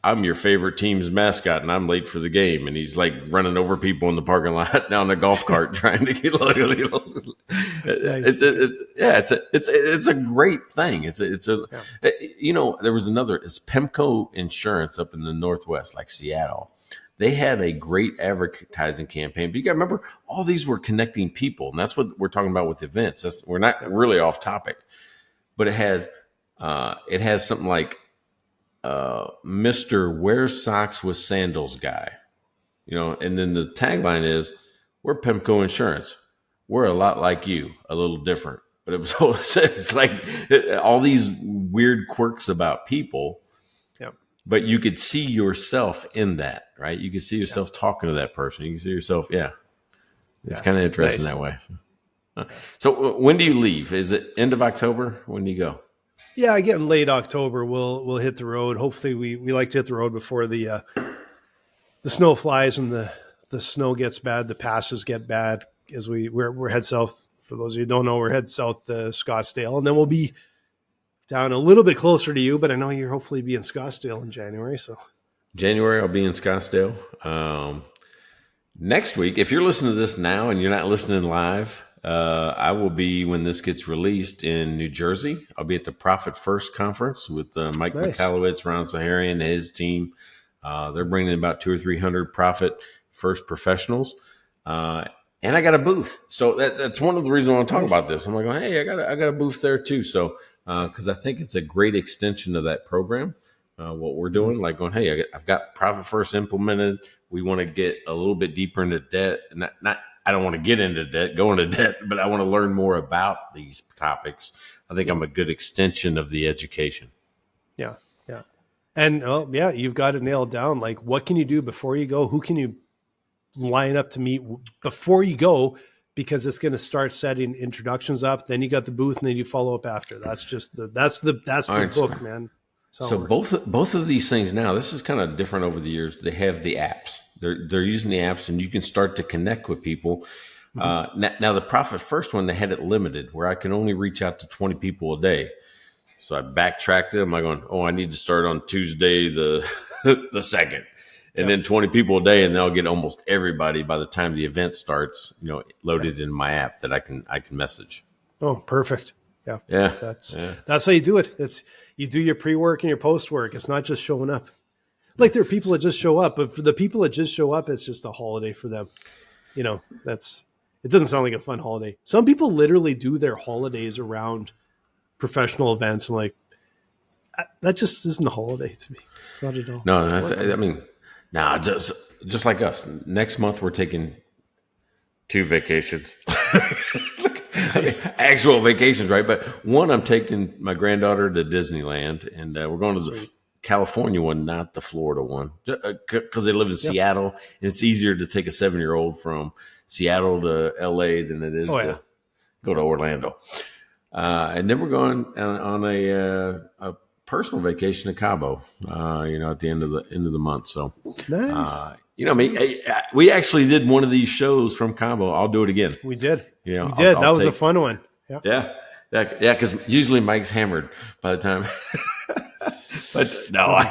I'm your favorite team's mascot, and I'm late for the game. And he's like running over people in the parking lot down the golf cart trying to get. It's a great thing. There was it's Pemco Insurance up in the Northwest, like Seattle. They had a great advertising campaign, but you got to remember, all these were connecting people, and that's what we're talking about with events. We're not really off topic, but it has something like Mr. Wears Socks with Sandals guy, and then the tagline is, "We're Pemco Insurance. We're a lot like you, a little different." But it's like all these weird quirks about people. But you could see yourself in that, right? You could see yourself talking to that person. You can see yourself, It's kind of interesting that way. So when do you leave? Is it end of October? When do you go? Yeah, again, late October. We'll hit the road. Hopefully, we like to hit the road before the snow flies and the snow gets bad. The passes get bad as we're head south. For those of you who don't know, we're head south to Scottsdale, and then we'll be down a little bit closer to you, but I know you're hopefully be in Scottsdale in January. So January, I'll be in Scottsdale. Next week, if you're listening to this now and you're not listening live, I will be, when this gets released, in New Jersey. I'll be at the Profit First conference with Mike Michalowicz, Ron Zaharian, and his team. They're bringing in about 200 or 300 Profit First professionals. And I got a booth. So that's one of the reasons I want to talk about this. I'm like, hey, I got a booth there too. So, because I think it's a great extension of that program, what we're doing, like going, hey, I've got Profit First implemented. We want to get a little bit deeper into debt. And I don't want to get into debt, go into debt, but I want to learn more about these topics. I think I'm a good extension of the education. Yeah. And you've got it nailed down. Like, what can you do before you go? Who can you line up to meet before you go? Because it's going to start setting introductions up. Then you got the booth, and then you follow up after. That's just the book, man. So both of these things now, this is kind of different over the years. They have the apps. They're using the apps, and you can start to connect with people. Mm-hmm. Now the Profit First one, they had it limited, where I can only reach out to 20 people a day. So I backtracked it. I'm like going, I need to start on Tuesday the 2nd. And then 20 people a day, and they'll get almost everybody by the time the event starts, loaded in my app that I can message. Oh, perfect. Yeah. That's how you do it. You do your pre-work and your post-work. It's not just showing up. Like, there are people that just show up, but for the people that just show up, it's just a holiday for them. It doesn't sound like a fun holiday. Some people literally do their holidays around professional events. I'm like, that just isn't a holiday to me. It's not at all. No, Nah, just like us. Next month we're taking 2 vacations. Nice. Actual vacations, right? But one, I'm taking my granddaughter to Disneyland, and we're going to the California one, not the Florida one, because they live in Seattle, and it's easier to take a 7-year-old from Seattle to LA than it is to go to Orlando. And then we're going on a personal vacation to Cabo, at the end of the month. So nice. We actually did one of these shows from Cabo. I'll do it again. We did. We did. That was a fun one. Yeah. Yeah. Because usually Mike's hammered by the time. But no,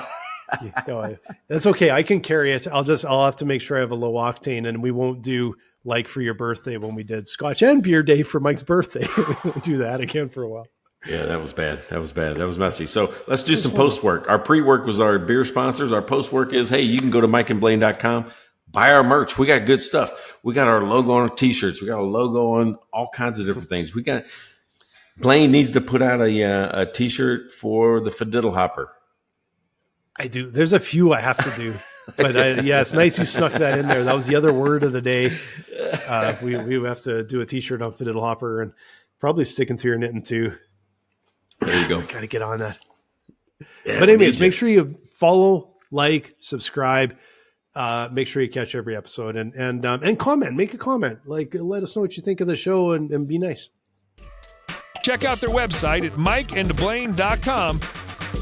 that's okay. I can carry it. I'll have to make sure I have a low octane, and we won't do like for your birthday when we did Scotch and beer day for Mike's birthday. We won't do that again for a while. Yeah, that was bad. That was messy. So let's do some post work. Our pre-work was our beer sponsors. Our post work is, hey, you can go to mikeandblaine.com, buy our merch. We got good stuff. We got our logo on our t-shirts. We got a logo on all kinds of different things. Blaine needs to put out a t-shirt for the Fiddle Hopper. I do. There's a few I have to do, but it's nice you snuck that in there. That was the other word of the day. We have to do a t-shirt on Fiddle Hopper and probably sticking to your knitting too. There you go. Got to get on that. Yeah, but anyways, make sure you follow, like, subscribe. Make sure you catch every episode and comment. Make a comment. Like, let us know what you think of the show and be nice. Check out their website at mikeandblaine.com.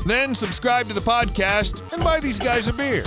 Then subscribe to the podcast and buy these guys a beer.